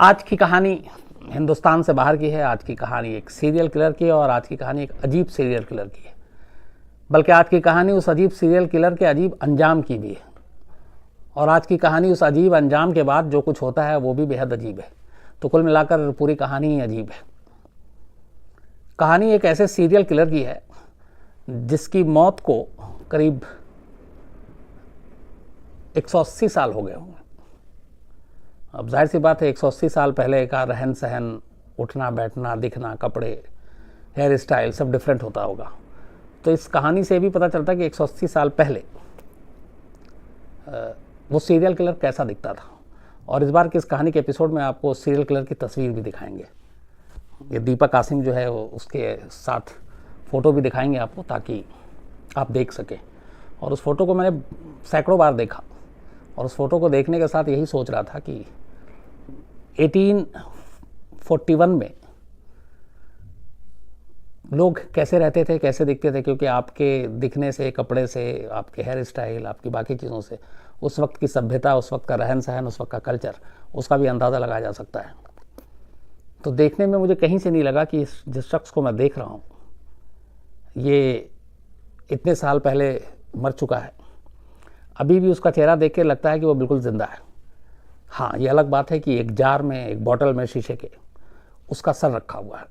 आज की कहानी हिंदुस्तान से बाहर की है। आज की कहानी एक सीरियल किलर की है और आज की कहानी एक अजीब सीरियल किलर की है। बल्कि आज की कहानी उस अजीब सीरियल किलर के अजीब अंजाम की भी है। और आज की कहानी उस अजीब अंजाम के बाद जो कुछ होता है वो भी बेहद अजीब है। तो कुल मिलाकर पूरी कहानी ही अजीब है। कहानी एक ऐसे सीरियल किलर की है जिसकी मौत को करीब 180 साल हो गए होंगे। अब जाहिर सी बात है 180 साल पहले का रहन सहन, उठना बैठना, दिखना, कपड़े, हेयर स्टाइल सब डिफरेंट होता होगा। तो इस कहानी से भी पता चलता है कि 180 साल पहले वो सीरियल किलर कैसा दिखता था। और इस बार की इस कहानी के एपिसोड में आपको सीरियल किलर की तस्वीर भी दिखाएंगे। ये दीपक कासिम जो है वो उसके साथ फ़ोटो भी दिखाएंगे आपको, ताकि आप देख सकें। और उस फ़ोटो को मैंने सैकड़ों बार देखा और उस फ़ोटो को देखने के साथ यही सोच रहा था कि 1841 में लोग कैसे रहते थे, कैसे दिखते थे। क्योंकि आपके दिखने से, कपड़े से, आपके हेयर स्टाइल, आपकी बाकी चीज़ों से उस वक्त की सभ्यता, उस वक्त का रहन सहन, उस वक्त का कल्चर, उसका भी अंदाज़ा लगाया जा सकता है। तो देखने में मुझे कहीं से नहीं लगा कि जिस शख्स को मैं देख रहा हूँ ये इतने साल पहले मर चुका है। अभी भी उसका चेहरा देख के लगता है कि वो बिल्कुल ज़िंदा है। हाँ, ये अलग बात है कि एक जार में, एक बॉटल में शीशे के उसका सर रखा हुआ है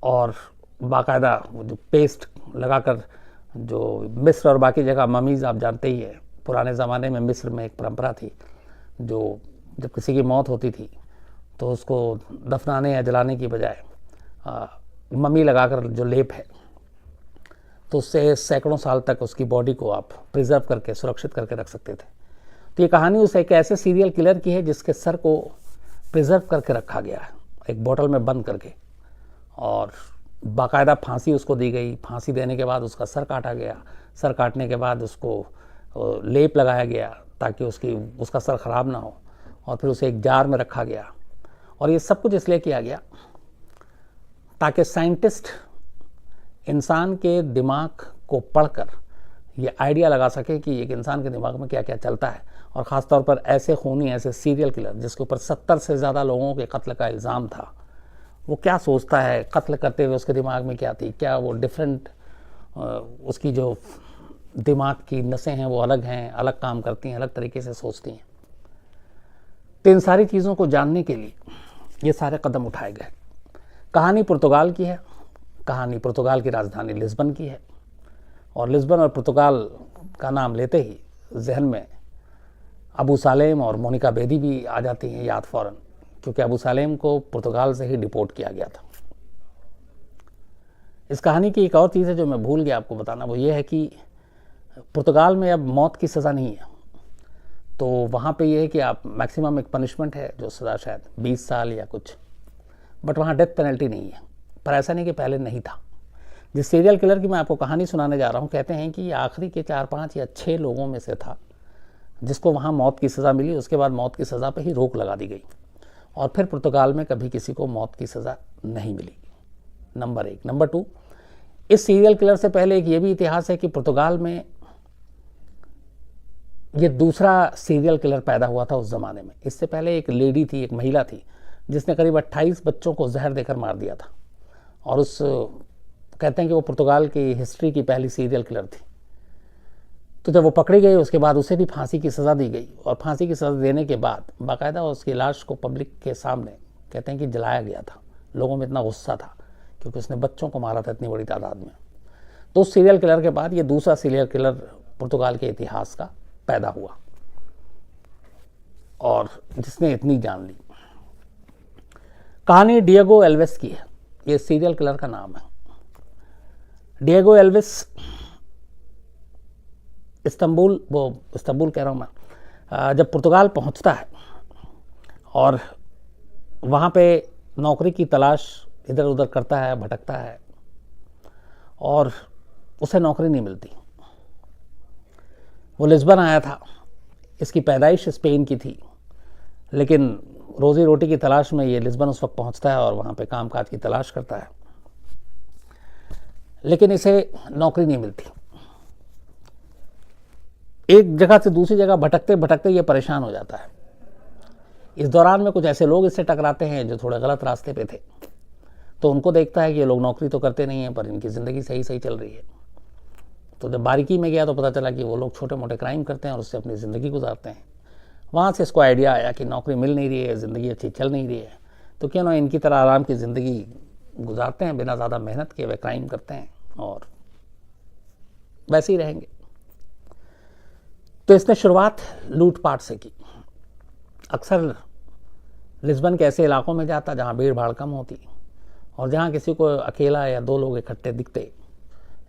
और बाकायदा वो जो पेस्ट लगाकर, जो मिस्र और बाकी जगह ममीज़ आप जानते ही है, पुराने ज़माने में मिस्र में एक परंपरा थी जो जब किसी की मौत होती थी तो उसको दफनाने या जलाने की बजाय ममी लगाकर जो लेप है, तो उससे सैकड़ों साल तक उसकी बॉडी को आप प्रिजर्व करके, सुरक्षित करके रख सकते थे। तो ये कहानी उस एक ऐसे सीरियल किलर की है जिसके सर को प्रिजर्व करके रखा गया है, एक बोतल में बंद करके, और बाकायदा फांसी उसको दी गई। फांसी देने के बाद उसका सर काटा गया। सर काटने के बाद उसको लेप लगाया गया ताकि उसका सर ख़राब ना हो, और फिर उसे एक जार में रखा गया। और ये सब कुछ इसलिए किया गया ताकि साइंटिस्ट इंसान के दिमाग को पढ़कर ये आइडिया लगा सके कि एक इंसान के दिमाग में क्या क्या चलता है। और ख़ास तौर पर ऐसे खूनी, ऐसे सीरियल किलर जिसके ऊपर 70 से ज़्यादा लोगों के कत्ल का इल्ज़ाम था, वो क्या सोचता है कत्ल करते हुए, उसके दिमाग में क्या थी, क्या वो डिफरेंट, उसकी जो दिमाग की नसें हैं वो अलग हैं, अलग काम करती हैं, अलग तरीके से सोचती हैं। तो इन सारी चीज़ों को जानने के लिए ये सारे कदम उठाए गए। कहानी पुर्तगाल की है। कहानी पुर्तगाल की राजधानी लिस्बन की है। और लिस्बन और पुर्तगाल का नाम लेते ही जहन में अबू सालेम और मोनिका बेदी भी आ जाती हैं याद फ़ौरन, क्योंकि अबू सालेम को पुर्तगाल से ही डिपोर्ट किया गया था। इस कहानी की एक और चीज़ है जो मैं भूल गया आपको बताना, वो ये है कि पुर्तगाल में अब मौत की सज़ा नहीं है। तो वहाँ पे ये है कि आप मैक्सिमम एक पनिशमेंट है जो सज़ा शायद 20 साल या कुछ, बट वहाँ डेथ पेनल्टी नहीं है। पर ऐसा नहीं कि पहले नहीं था। जिस सीरियल किलर की मैं आपको कहानी सुनाने जा रहा हूँ, कहते हैं कि ये आखिरी के 4-5 या 6 लोगों में से था जिसको वहाँ मौत की सज़ा मिली। उसके बाद मौत की सज़ा पे ही रोक लगा दी गई और फिर पुर्तगाल में कभी किसी को मौत की सज़ा नहीं मिली। नंबर 1। नंबर 2, इस सीरियल किलर से पहले एक ये भी इतिहास है कि पुर्तगाल में ये दूसरा सीरियल किलर पैदा हुआ था उस ज़माने में। इससे पहले एक लेडी थी, एक महिला थी, जिसने करीब 28 बच्चों को जहर देकर मार दिया था। और कहते हैं कि वो पुर्तगाल की हिस्ट्री की पहली सीरियल किलर थी। तो जब वो पकड़ी गई उसके बाद उसे भी फांसी की सज़ा दी गई। और फांसी की सज़ा देने के बाद बाकायदा उसकी लाश को पब्लिक के सामने कहते हैं कि जलाया गया था। लोगों में इतना गुस्सा था क्योंकि उसने बच्चों को मारा था इतनी बड़ी तादाद में। तो उस सीरियल किलर के बाद ये दूसरा सीरियल किलर पुर्तगाल के इतिहास का पैदा हुआ और जिसने इतनी जान ली। कहानी डिएगो एल्वेस की है। ये सीरियल किलर का नाम है। डिएगो एल्वेस इस्तांबुल कह रहा हूँ मैं, जब पुर्तगाल पहुँचता है और वहाँ पे नौकरी की तलाश इधर उधर करता है, भटकता है और उसे नौकरी नहीं मिलती। वो लिस्बन आया था, इसकी पैदाइश स्पेन की थी, लेकिन रोज़ी रोटी की तलाश में ये लिस्बन उस वक्त पहुँचता है और वहाँ पे कामकाज की तलाश करता है, लेकिन इसे नौकरी नहीं मिलती। एक जगह से दूसरी जगह भटकते भटकते ये परेशान हो जाता है। इस दौरान में कुछ ऐसे लोग इससे टकराते हैं जो थोड़े गलत रास्ते पे थे, तो उनको देखता है कि ये लोग नौकरी तो करते नहीं हैं पर इनकी ज़िंदगी सही सही चल रही है। तो जब बारीकी में गया तो पता चला कि वो लोग छोटे मोटे क्राइम करते हैं और उससे अपनी ज़िंदगी गुजारते हैं। वहाँ से इसको आइडिया आया कि नौकरी मिल नहीं रही है, ज़िंदगी अच्छी चल नहीं रही है, तो क्यों ना इनकी तरह आराम की ज़िंदगी गुजारते हैं, बिना ज़्यादा मेहनत किए वे क्राइम करते हैं और वैसे ही रहेंगे। तो इसने शुरुआत लूटपाट से की। अक्सर लिस्बन के ऐसे इलाकों में जाता जहाँ भीड़ भाड़ कम होती और जहाँ किसी को अकेला या 2 लोग इकट्ठे दिखते,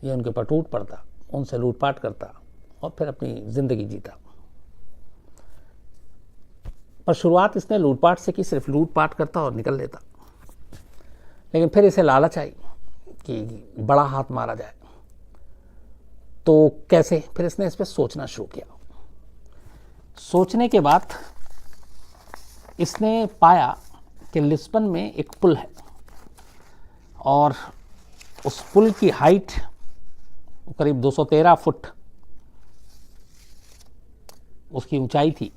ये उनके पर टूट पड़ता, उनसे लूटपाट करता और फिर अपनी ज़िंदगी जीता। पर शुरुआत इसने लूटपाट से की, सिर्फ लूटपाट करता और निकल लेता। लेकिन फिर इसे लालच आई कि बड़ा हाथ मारा जाए, तो कैसे? फिर इसने इस पर सोचना शुरू किया। सोचने के बाद इसने पाया कि लिस्बन में एक पुल है और उस पुल की हाइट करीब 213 फुट उसकी ऊंचाई थी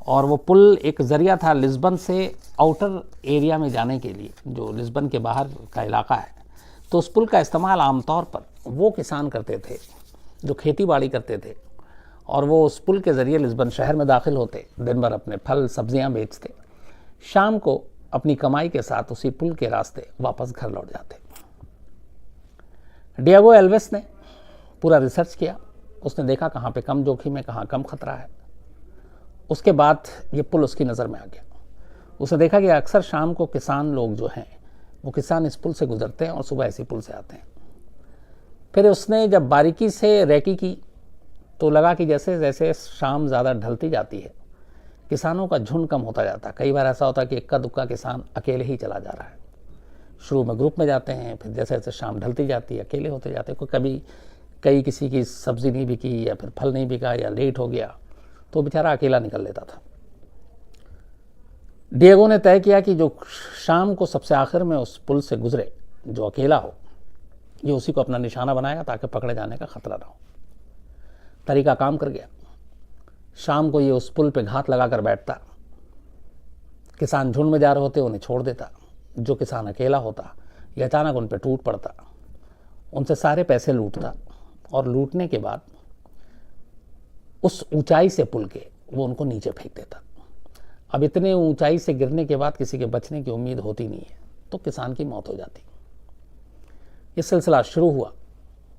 और वो पुल एक ज़रिया था लिस्बन से आउटर एरिया में जाने के लिए, जो लिस्बन के बाहर का इलाका है। तो उस पुल का इस्तेमाल आमतौर पर वो किसान करते थे जो खेती बाड़ी करते थे और वो उस पुल के ज़रिए लिस्बन शहर में दाखिल होते, दिन भर अपने फल सब्जियां बेचते, शाम को अपनी कमाई के साथ उसी पुल के रास्ते वापस घर लौट जाते। डिएगो एल्वेस ने पूरा रिसर्च किया, उसने देखा कहाँ पे कम जोखिम है, कहाँ कम खतरा है। उसके बाद ये पुल उसकी नज़र में आ गया। उसने देखा कि अक्सर शाम को किसान लोग जो हैं वो किसान इस पुल से गुजरते हैं और सुबह इसी पुल से आते हैं। फिर उसने जब बारीकी से रेकी की तो लगा कि जैसे जैसे शाम ज़्यादा ढलती जाती है किसानों का झुंड कम होता जाता है। कई बार ऐसा होता है कि इक्का दुक्का किसान अकेले ही चला जा रहा है। शुरू में ग्रुप में जाते हैं, फिर जैसे जैसे शाम ढलती जाती है अकेले होते जाते हैं। कोई कभी किसी की सब्ज़ी नहीं बिकी या फिर फल नहीं बिका या लेट हो गया तो बेचारा अकेला निकल लेता था। डिएगो ने तय किया कि जो शाम को सबसे आखिर में उस पुल से गुजरे, जो अकेला हो, ये उसी को अपना निशाना बनाएगा ताकि पकड़े जाने का खतरा ना हो। तरीका काम कर गया। शाम को ये उस पुल पे घात लगा कर बैठता, किसान झुंड में जा रहे होते उन्हें छोड़ देता, जो किसान अकेला होता या अचानक उन पर टूट पड़ता, उनसे सारे पैसे लूटता और लूटने के बाद उस ऊंचाई से पुल के वो उनको नीचे फेंक देता। अब इतने ऊंचाई से गिरने के बाद किसी के बचने की उम्मीद होती नहीं है, तो किसान की मौत हो जाती। ये सिलसिला शुरू हुआ।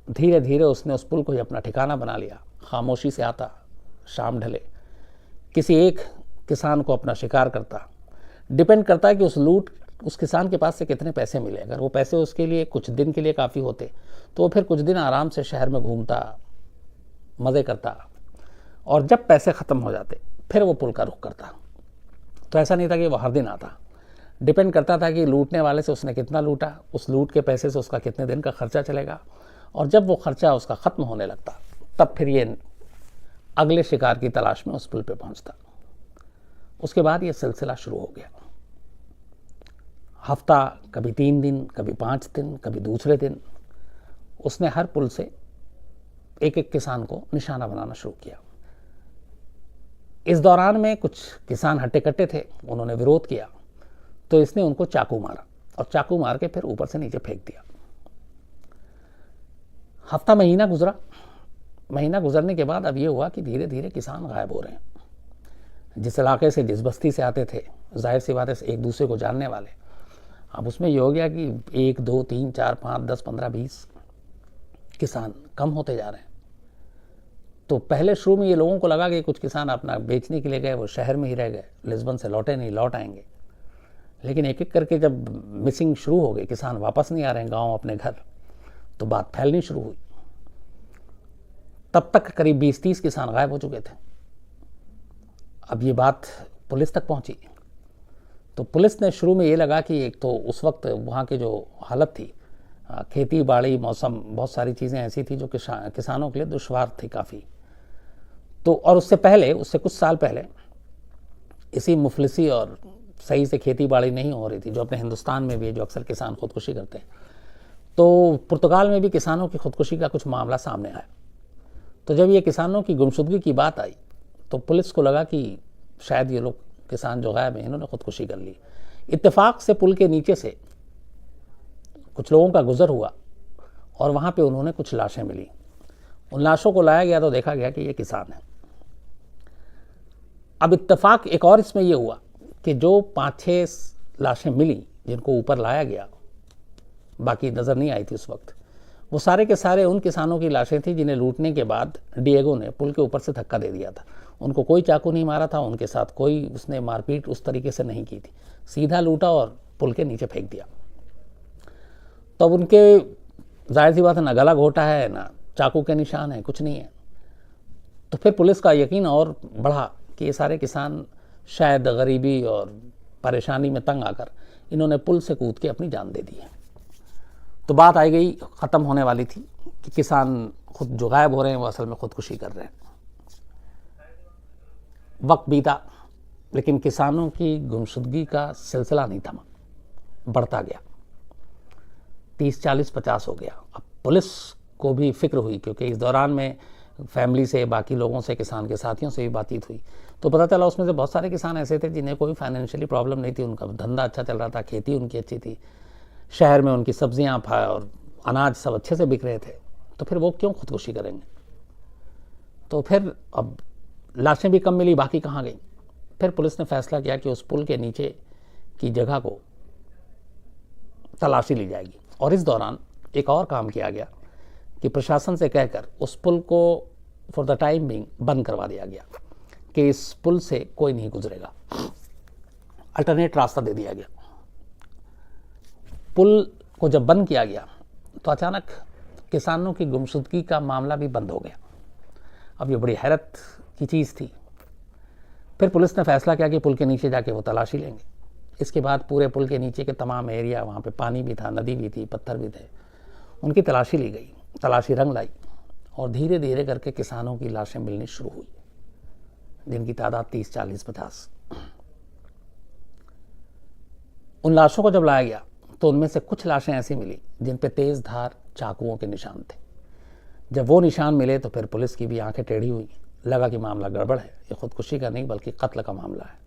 धीरे धीरे उसने उस पुल को ही अपना ठिकाना बना लिया। खामोशी से आता, शाम ढले किसी एक किसान को अपना शिकार करता। डिपेंड करता है कि उस किसान के पास से कितने पैसे मिले। अगर वो पैसे उसके लिए कुछ दिन के लिए काफ़ी होते तो वो फिर कुछ दिन आराम से शहर में घूमता, मज़े करता, और जब पैसे ख़त्म हो जाते फिर वो पुल का रुख करता। तो ऐसा नहीं था कि वो हर दिन आता, डिपेंड करता था कि लूटने वाले से उसने कितना लूटा, उस लूट के पैसे से उसका कितने दिन का खर्चा चलेगा, और जब वो खर्चा उसका ख़त्म होने लगता तब फिर ये अगले शिकार की तलाश में उस पुल पे पहुंचता। उसके बाद ये सिलसिला शुरू हो गया। हफ्ता, कभी 3 दिन, कभी 5 दिन, कभी दूसरे दिन उसने हर पुल से एक एक किसान को निशाना बनाना शुरू किया। इस दौरान में कुछ किसान हट्टे कट्टे थे, उन्होंने विरोध किया तो इसने उनको चाकू मारा और चाकू मार के फिर ऊपर से नीचे फेंक दिया। हफ्ता महीना गुजरा। महीना गुजरने के बाद अब ये हुआ कि धीरे धीरे किसान गायब हो रहे हैं। जिस इलाके से, जिस बस्ती से आते थे, जाहिर सी बात है एक दूसरे को जानने वाले, अब उसमें ये हो गया कि 1, 2, 3, 4, 5, 10, 15, 20 किसान कम होते जा रहे हैं। तो पहले शुरू में ये लोगों को लगा कि कुछ किसान अपना बेचने के लिए गए, वो शहर में ही रह गए, लिस्बन से लौटे नहीं, लौट आएंगे। लेकिन एक एक करके जब मिसिंग शुरू हो गई, किसान वापस नहीं आ रहे हैं गाँव अपने घर, तो बात फैलनी शुरू हुई। तब तक करीब 20-30 किसान गायब हो चुके थे। अब ये बात पुलिस तक पहुंची तो पुलिस ने शुरू में ये लगा कि एक तो उस वक्त वहाँ की जो हालत थी, खेती बाड़ी, मौसम, बहुत सारी चीज़ें ऐसी थी जो किसानों के लिए दुश्वार थी काफ़ी। तो और उससे कुछ साल पहले इसी मुफलिसी और सही से खेती बाड़ी नहीं हो रही थी, जो अपने हिंदुस्तान में भी है, जो अक्सर किसान खुदकुशी करते हैं। तो पुर्तगाल में भी किसानों की खुदकुशी का कुछ मामला सामने आया। तो जब ये किसानों की गुमशुदगी की बात आई तो पुलिस को लगा कि शायद ये लोग किसान जो गायब हैं इन्होंने खुदकुशी कर ली। इत्तेफाक से पुल के नीचे से कुछ लोगों का गुजर हुआ और वहाँ पे उन्होंने कुछ लाशें मिली। उन लाशों को लाया गया तो देखा गया कि ये किसान है। अब इत्तेफाक एक और इसमें ये हुआ कि जो 5-6 लाशें मिली जिनको ऊपर लाया गया, बाकी नज़र नहीं आई थी उस वक्त, वो सारे के सारे उन किसानों की लाशें थी जिन्हें लूटने के बाद डिएगो ने पुल के ऊपर से धक्का दे दिया था। उनको कोई चाकू नहीं मारा था, उनके साथ कोई उसने मारपीट उस तरीके से नहीं की थी, सीधा लूटा और पुल के नीचे फेंक दिया। तो अब उनके जाहिर सी बात है ना गला घोटा है ना चाकू के निशान है, कुछ नहीं है। तो फिर पुलिस का यकीन और बढ़ा कि ये सारे किसान शायद गरीबी और परेशानी में तंग आकर इन्होंने पुल से कूद के अपनी जान दे दी है। तो बात आई गई ख़त्म होने वाली थी कि किसान खुद जो गायब हो रहे हैं वो असल में खुदकुशी कर रहे हैं। वक्त बीता लेकिन किसानों की गुमशुदगी का सिलसिला नहीं थमा, बढ़ता गया। 30, 40, 50 हो गया। अब पुलिस को भी फिक्र हुई क्योंकि इस दौरान में फैमिली से, बाकी लोगों से, किसान के साथियों से भी बातचीत हुई तो पता चला उसमें से बहुत सारे किसान ऐसे थे जिन्हें कोई फाइनेंशियली प्रॉब्लम नहीं थी, उनका धंधा अच्छा चल रहा था, खेती उनकी अच्छी थी, शहर में उनकी सब्जियां और अनाज सब अच्छे से बिक रहे थे। तो फिर वो क्यों खुदकुशी करेंगे? तो फिर अब लाशें भी कम मिली, बाकी कहाँ गई? फिर पुलिस ने फैसला किया कि उस पुल के नीचे की जगह को तलाशी ली जाएगी। और इस दौरान एक और काम किया गया कि प्रशासन से कहकर उस पुल को फॉर द टाइम बिंग बंद करवा दिया गया कि इस पुल से कोई नहीं गुजरेगा, अल्टरनेट रास्ता दे दिया गया। पुल को जब बंद किया गया तो अचानक किसानों की गुमशुदगी का मामला भी बंद हो गया। अब ये बड़ी हैरत की चीज़ थी। फिर पुलिस ने फैसला किया कि पुल के नीचे जाके वो तलाशी लेंगे। इसके बाद पूरे पुल के नीचे के तमाम एरिया, वहाँ पे पानी भी था, नदी भी थी, पत्थर भी थे, उनकी तलाशी ली गई, तलाशी रंग लाई और धीरे धीरे करके किसानों की लाशें मिलनी शुरू हुई जिनकी तादाद 30, 40, 50। उन लाशों को जब लाया गया तो उनमें से कुछ लाशें ऐसी मिली जिन पे तेज धार चाकुओं के निशान थे। जब वो निशान मिले तो फिर पुलिस की भी आंखें टेढ़ी हुई, लगा कि मामला गड़बड़ है, ये खुदकुशी का नहीं बल्कि कत्ल का मामला है।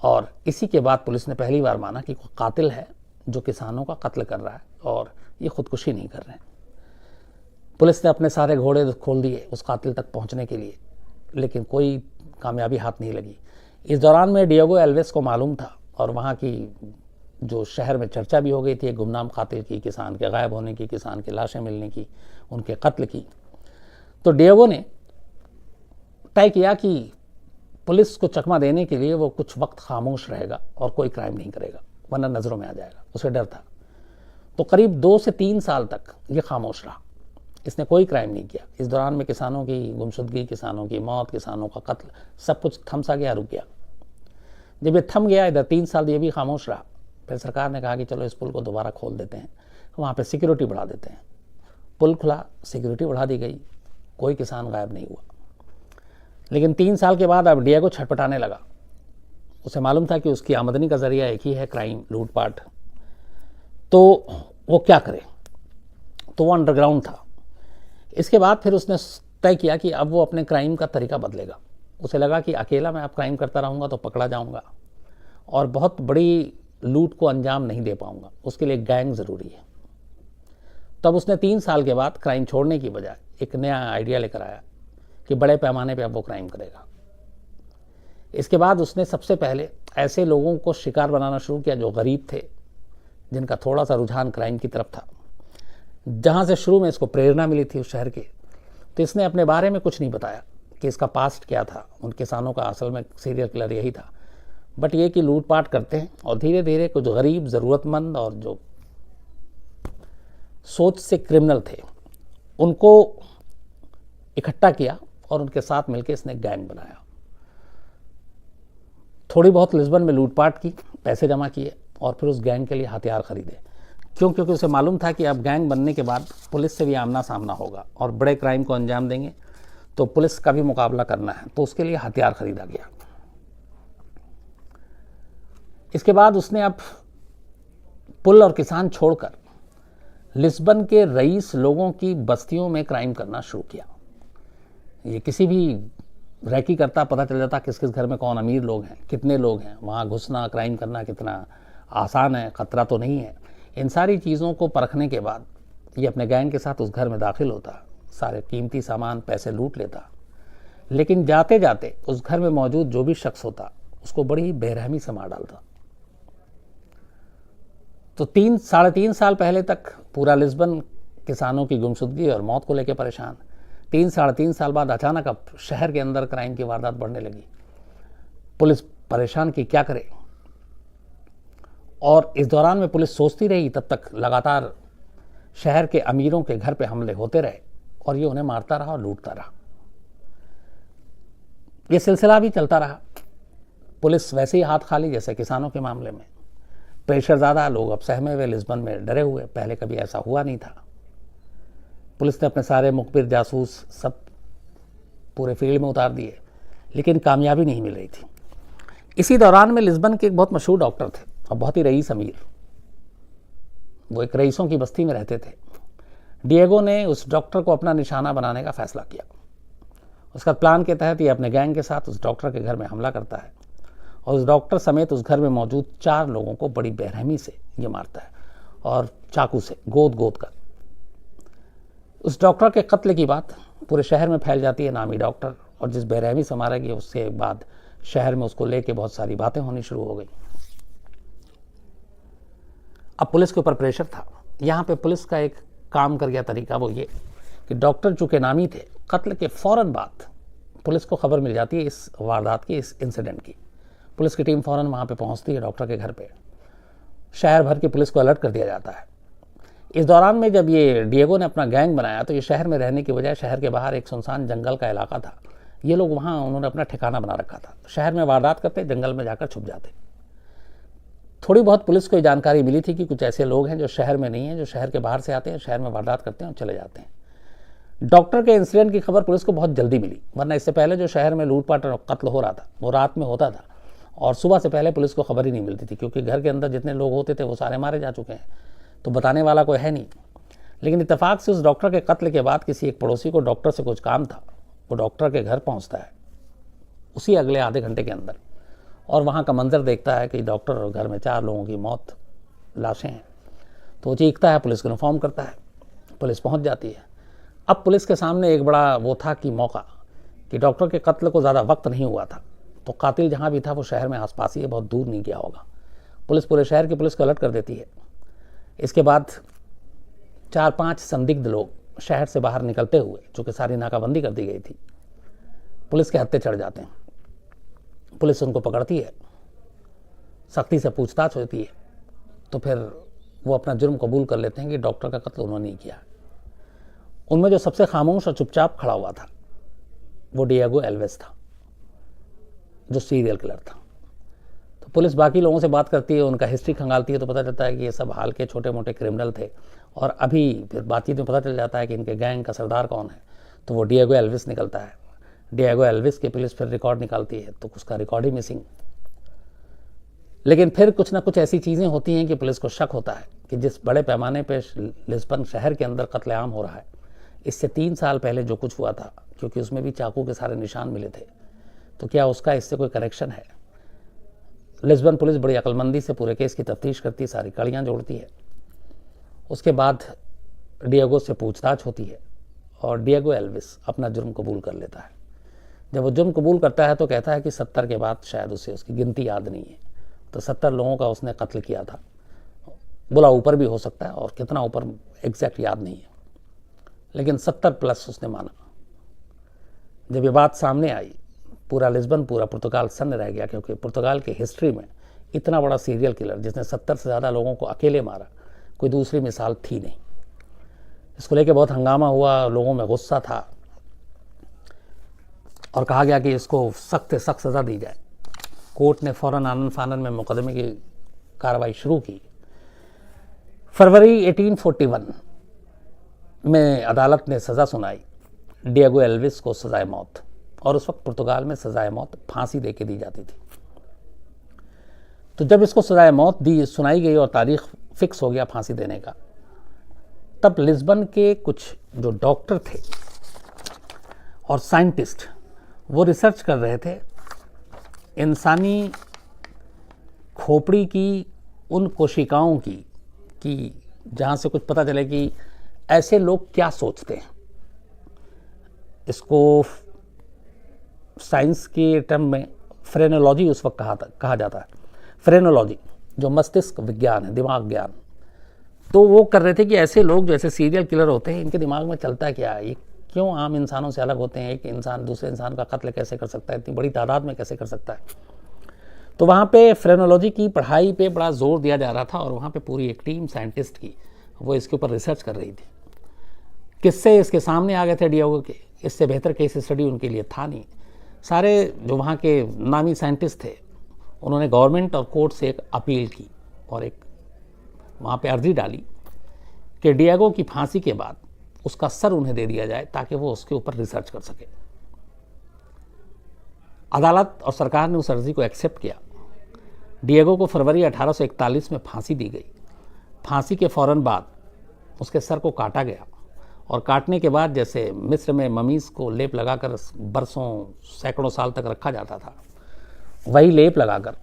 और इसी के बाद पुलिस ने पहली बार माना कि कोई कातिल है जो किसानों का कत्ल कर रहा है और ये खुदकुशी नहीं कर रहे हैं। पुलिस ने अपने सारे घोड़े खोल दिए उस कातिल तक पहुंचने के लिए, लेकिन कोई कामयाबी हाथ नहीं लगी। इस दौरान में डिएगो एल्वेस को मालूम था और वहाँ की जो शहर में चर्चा भी हो गई थी गुमनाम कातिल की, किसान के गायब होने की, किसान की लाशें मिलने की, उनके कत्ल की। तो डिएगो ने तय किया कि पुलिस को चकमा देने के लिए वो कुछ वक्त खामोश रहेगा और कोई क्राइम नहीं करेगा वरना नज़रों में आ जाएगा, उसे डर था। तो करीब 2 से 3 साल तक ये खामोश रहा, इसने कोई क्राइम नहीं किया। इस दौरान में किसानों की गुमशुदगी, किसानों की मौत, किसानों का कत्ल, सब कुछ थम सा गया, रुक गया। जब ये थम गया, इधर 3 साल ये भी खामोश रहा, फिर सरकार ने कहा कि चलो इस पुल को दोबारा खोल देते हैं, वहाँ पे सिक्योरिटी बढ़ा देते हैं। पुल खुला, सिक्योरिटी बढ़ा दी गई, कोई किसान गायब नहीं हुआ। लेकिन 3 साल के बाद अब डिएगो छटपटाने लगा। उसे मालूम था कि उसकी आमदनी का जरिया एक ही है, क्राइम, लूटपाट। तो वो क्या करे? तो वो अंडरग्राउंड था। इसके बाद फिर उसने तय किया कि अब वो अपने क्राइम का तरीका बदलेगा। उसे लगा कि अकेला मैं अब क्राइम करता रहूँगा तो पकड़ा जाऊँगा और बहुत बड़ी लूट को अंजाम नहीं दे पाऊँगा, उसके लिए गैंग ज़रूरी है। तब उसने 3 साल के बाद क्राइम छोड़ने की बजाय एक नया आइडिया लेकर आया कि बड़े पैमाने पे अब वो क्राइम करेगा। इसके बाद उसने सबसे पहले ऐसे लोगों को शिकार बनाना शुरू किया जो गरीब थे, जिनका थोड़ा सा रुझान क्राइम की तरफ था, जहाँ से शुरू में इसको प्रेरणा मिली थी उस शहर के। तो इसने अपने बारे में कुछ नहीं बताया कि इसका पास्ट क्या था, उन किसानों का असल में सीरियल किलर यही था, बट ये कि लूटपाट करते हैं। और धीरे धीरे कुछ गरीब, ज़रूरतमंद और जो सोच से क्रिमिनल थे उनको इकट्ठा किया और उनके साथ मिलकर इसने गैंग बनाया। थोड़ी बहुत लिस्बन में लूटपाट की, पैसे जमा किए और फिर उस गैंग के लिए हथियार खरीदे। क्यों? क्योंकि उसे मालूम था कि अब गैंग बनने के बाद पुलिस से भी आमना सामना होगा और बड़े क्राइम को अंजाम देंगे तो पुलिस का भी मुकाबला करना है, तो उसके लिए हथियार खरीदा गया। इसके बाद उसने अब पुल और किसान छोड़कर लिस्बन के रईस लोगों की बस्तियों में क्राइम करना शुरू किया। ये किसी भी रैकी करता, पता चल जाता किस किस घर में कौन अमीर लोग हैं, कितने लोग हैं, वहाँ घुसना, क्राइम करना कितना आसान है, ख़तरा तो नहीं है। इन सारी चीज़ों को परखने के बाद ये अपने गैंग के साथ उस घर में दाखिल होता, सारे कीमती सामान पैसे लूट लेता, लेकिन जाते जाते उस घर में मौजूद जो भी शख्स होता उसको बड़ी ही बेरहमी से मार डालता। तो 3-3.5 साल पहले तक पूरा लिस्बन किसानों की गुमशुदगी और मौत को लेकर परेशान, 3-3.5 साल बाद अचानक अब शहर के अंदर क्राइम की वारदात बढ़ने लगी। पुलिस परेशान की क्या करे, और इस दौरान में पुलिस सोचती रही, तब तक लगातार शहर के अमीरों के घर पे हमले होते रहे और ये उन्हें मारता रहा और लूटता रहा। ये सिलसिला भी चलता रहा। पुलिस वैसे ही हाथ खाली जैसे किसानों के मामले में, प्रेशर ज़्यादा, लोग अब सहमे हुए, लिस्बन में डरे हुए, पहले कभी ऐसा हुआ नहीं था। पुलिस ने अपने सारे मुखबिर, जासूस सब पूरे फील्ड में उतार दिए, लेकिन कामयाबी नहीं मिल रही थी। इसी दौरान में लिस्बन के एक बहुत मशहूर डॉक्टर थे और बहुत ही रईस अमीर, वो एक रईसों की बस्ती में रहते थे। डिएगो ने उस डॉक्टर को अपना निशाना बनाने का फैसला किया। उसका प्लान के तहत ये अपने गैंग के साथ उस डॉक्टर के घर में हमला करता है और उस डॉक्टर समेत उस घर में मौजूद 4 लोगों को बड़ी बेरहमी से ये मारता है और चाकू से गोद गोद कर। उस डॉक्टर के कत्ल की बात पूरे शहर में फैल जाती है, नामी डॉक्टर, और जिस बेरहमी से मारा गया उसके बाद शहर में उसको लेके बहुत सारी बातें होनी शुरू हो गई। अब पुलिस के ऊपर प्रेशर था। यहाँ पे पुलिस का एक काम कर गया तरीका, वो ये कि डॉक्टर चूंकि नामी थे, कत्ल के फ़ौरन बाद पुलिस को खबर मिल जाती है इस वारदात की, इस इंसिडेंट की। पुलिस की टीम फ़ौरन वहाँ पे पहुँचती है डॉक्टर के घर पे। शहर भर की पुलिस को अलर्ट कर दिया जाता है। इस दौरान में जब ये डिएगो ने अपना गैंग बनाया तो ये शहर में रहने की बजाय शहर के बाहर एक सुनसान जंगल का इलाका था। ये लोग वहाँ उन्होंने अपना ठिकाना बना रखा था। शहर में वारदात करते, जंगल में जाकर छुप जाते। थोड़ी बहुत पुलिस को जानकारी मिली थी कि कुछ ऐसे लोग हैं जो शहर में नहीं हैं, जो शहर के बाहर से आते हैं, शहर में वारदात करते हैं और चले जाते हैं। डॉक्टर के इंसिडेंट की खबर पुलिस को बहुत जल्दी मिली, वरना इससे पहले जो शहर में लूटपाट और कत्ल हो रहा था वो रात में होता था और सुबह से पहले पुलिस को खबर ही नहीं मिलती थी, क्योंकि घर के अंदर जितने लोग होते थे वो सारे मारे जा चुके हैं, तो बताने वाला कोई है नहीं। लेकिन इत्तेफाक से उस डॉक्टर के कत्ल के बाद किसी एक पड़ोसी को डॉक्टर से कुछ काम था। वो डॉक्टर के घर पहुंचता है उसी अगले आधे घंटे के अंदर और वहाँ का मंजर देखता है कि डॉक्टर और घर में 4 लोगों की मौत, लाशें हैं। तो वो चीखता है, पुलिस को इन्फॉर्म करता है, पुलिस पहुँच जाती है। अब पुलिस के सामने एक बड़ा वो था कि मौका कि डॉक्टर के कत्ल को ज़्यादा वक्त नहीं हुआ था, तो कातिल जहाँ भी था वो शहर में आसपास ही है, बहुत दूर नहीं गया होगा। पुलिस पूरे शहर की पुलिस को अलर्ट कर देती है। इसके बाद 4-5 संदिग्ध लोग शहर से बाहर निकलते हुए, चूँकि सारी नाकाबंदी कर दी गई थी, पुलिस के हत्थे चढ़ जाते हैं। पुलिस उनको पकड़ती है, सख्ती से पूछताछ होती है, तो फिर वो अपना जुर्म कबूल कर लेते हैं कि डॉक्टर का कत्ल उन्होंने नहीं किया। उनमें जो सबसे खामोश और चुपचाप खड़ा हुआ था वो डिएगो एल्वेस था, जो सीरियल किलर था। तो पुलिस बाकी लोगों से बात करती है, उनका हिस्ट्री खंगालती है, तो पता चलता है कि ये सब हाल के छोटे मोटे क्रिमिनल थे। और अभी फिर बातचीत में पता चल जाता है कि इनके गैंग का सरदार कौन है, तो वो डिएगो एल्वेस निकलता है। डिएगो एल्वेस की पुलिस फिर रिकॉर्ड निकालती है, तो उसका रिकॉर्ड ही मिसिंग। लेकिन फिर कुछ ना कुछ ऐसी चीज़ें होती हैं कि पुलिस को शक होता है कि जिस बड़े पैमाने पे लिस्बन शहर के अंदर कत्लेआम हो रहा है, इससे 3 साल पहले जो कुछ हुआ था, क्योंकि उसमें भी चाकू के सारे निशान मिले थे, तो क्या उसका इससे कोई कनेक्शन है। लिस्बन पुलिस बड़ी अक्लमंदी से पूरे केस की तफ्तीश करती है, सारी कड़ियाँ जोड़ती है। उसके बाद डिएगो से पूछताछ होती है और डिएगो एल्विस अपना जुर्म कबूल कर लेता है। जब वो जुर्म कबूल करता है तो कहता है कि 70 के बाद शायद उसे उसकी गिनती याद नहीं है, तो 70 लोगों का उसने कत्ल किया था। बोला ऊपर भी हो सकता है, और कितना ऊपर एग्जैक्ट याद नहीं है, लेकिन 70+ उसने माना। जब ये बात सामने आई, पूरा लिस्बन, पूरा पुर्तगाल सन्न रह गया, क्योंकि पुर्तगाल की हिस्ट्री में इतना बड़ा सीरियल किलर जिसने 70 से ज़्यादा लोगों को अकेले मारा, कोई दूसरी मिसाल थी नहीं। इसको लेके बहुत हंगामा हुआ, लोगों में गुस्सा था और कहा गया कि इसको सख्त से सख्त सज़ा दी जाए। कोर्ट ने फ़ौरन आनन फानन में मुकदमे की कार्रवाई शुरू की। फरवरी 1841 में अदालत ने सज़ा सुनाई डिएगो एल्विस को सज़ाए मौत, और उस वक्त पुर्तगाल में सज़ाए मौत फांसी दे के दी जाती थी। तो जब इसको सज़ाए मौत सुनाई गई और तारीख फिक्स हो गया फांसी देने का, तब लिस्बन के कुछ जो डॉक्टर थे और साइंटिस्ट, वो रिसर्च कर रहे थे इंसानी खोपड़ी की उन कोशिकाओं की कि जहाँ से कुछ पता चले कि ऐसे लोग क्या सोचते हैं। इसको साइंस के टर्म में फ्रेनोलॉजी उस वक्त कहा जाता है। फ्रेनोलॉजी जो मस्तिष्क विज्ञान है, दिमाग ज्ञान। तो वो कर रहे थे कि ऐसे लोग जो ऐसे सीरियल किलर होते हैं, इनके दिमाग में चलता क्या है, ये क्यों आम इंसानों से अलग होते हैं, एक इंसान दूसरे इंसान का कत्ल कैसे कर सकता है, इतनी बड़ी तादाद में कैसे कर सकता है। तो वहाँ पे फ्रेनोलॉजी की पढ़ाई पे बड़ा जोर दिया जा रहा था और वहाँ पे पूरी एक टीम साइंटिस्ट की वो इसके ऊपर रिसर्च कर रही थी। किससे इसके सामने आ गए थे डियागो के, इससे बेहतर केस स्टडी उनके लिए था नहीं। सारे जो वहाँ के नामी साइंटिस्ट थे उन्होंने गवर्नमेंट और कोर्ट से एक अपील की और एक वहाँ पे अर्जी डाली कि डियागो की फांसी के बाद उसका सर उन्हें दे दिया जाए ताकि वो उसके ऊपर रिसर्च कर सके। अदालत और सरकार ने उस अर्जी को एक्सेप्ट किया। डिएगो को फरवरी 1841 में फांसी दी गई। फांसी के फ़ौरन बाद उसके सर को काटा गया और काटने के बाद जैसे मिस्र में ममीज़ को लेप लगाकर बरसों सैकड़ों साल तक रखा जाता था, वही लेप लगाकर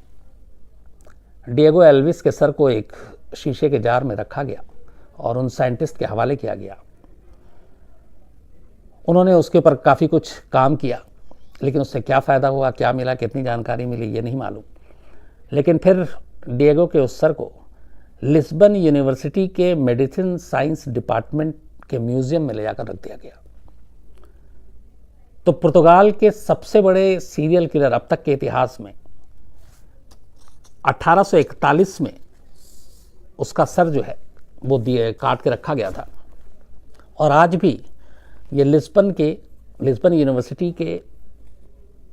डिएगो एल्विस के सर को एक शीशे के जार में रखा गया और उन साइंटिस्ट के हवाले किया गया। उन्होंने उसके ऊपर काफ़ी कुछ काम किया, लेकिन उससे क्या फ़ायदा हुआ, क्या मिला, कितनी जानकारी मिली, ये नहीं मालूम। लेकिन फिर डिएगो के उस सर को लिस्बन यूनिवर्सिटी के मेडिसिन साइंस डिपार्टमेंट के म्यूज़ियम में ले जाकर रख दिया गया। तो पुर्तगाल के सबसे बड़े सीरियल किलर अब तक के इतिहास में 1841 में उसका सर जो है वो काट के रखा गया था और आज भी ये लिस्बन यूनिवर्सिटी के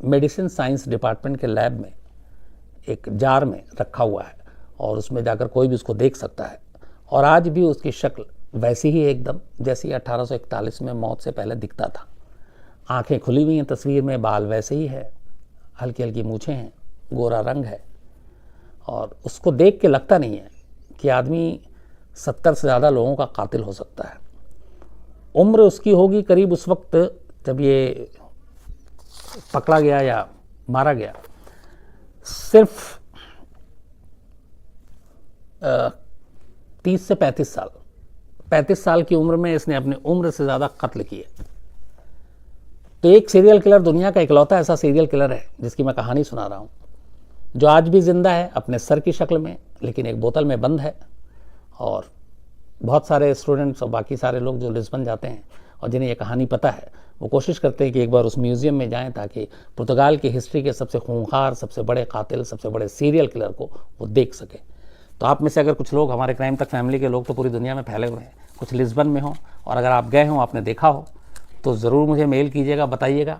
मेडिसिन साइंस डिपार्टमेंट के लैब में एक जार में रखा हुआ है और उसमें जाकर कोई भी उसको देख सकता है। और आज भी उसकी शक्ल वैसी ही एकदम जैसी 1841 में मौत से पहले दिखता था। आंखें खुली हुई हैं तस्वीर में, बाल वैसे ही है, हल्की हल्की मूछें हैं, गोरा रंग है और उसको देख के लगता नहीं है कि आदमी 70 से ज़्यादा लोगों का कातिल हो सकता है। उम्र उसकी होगी करीब उस वक्त जब ये पकड़ा गया या मारा गया सिर्फ 30 से 35 साल। 35 साल की उम्र में इसने अपनी उम्र से ज़्यादा कत्ल किए। तो एक सीरियल किलर दुनिया का इकलौता ऐसा सीरियल किलर है जिसकी मैं कहानी सुना रहा हूँ, जो आज भी जिंदा है अपने सर की शक्ल में, लेकिन एक बोतल में बंद है। और बहुत सारे स्टूडेंट्स और बाकी सारे लोग जो लिस्बन जाते हैं और जिन्हें ये कहानी पता है वो कोशिश करते हैं कि एक बार उस म्यूज़ियम में जाएं ताकि पुर्तगाल की हिस्ट्री के सबसे खूंखार, सबसे बड़े कातिल, सबसे बड़े सीरियल किलर को वो देख सकें। तो आप में से अगर कुछ लोग, हमारे क्राइम तक फैमिली के लोग तो पूरी दुनिया में फैले हुए हैं, कुछ लिस्बन में हों और अगर आप गए हों, आपने देखा हो, तो ज़रूर मुझे मेल कीजिएगा, बताइएगा।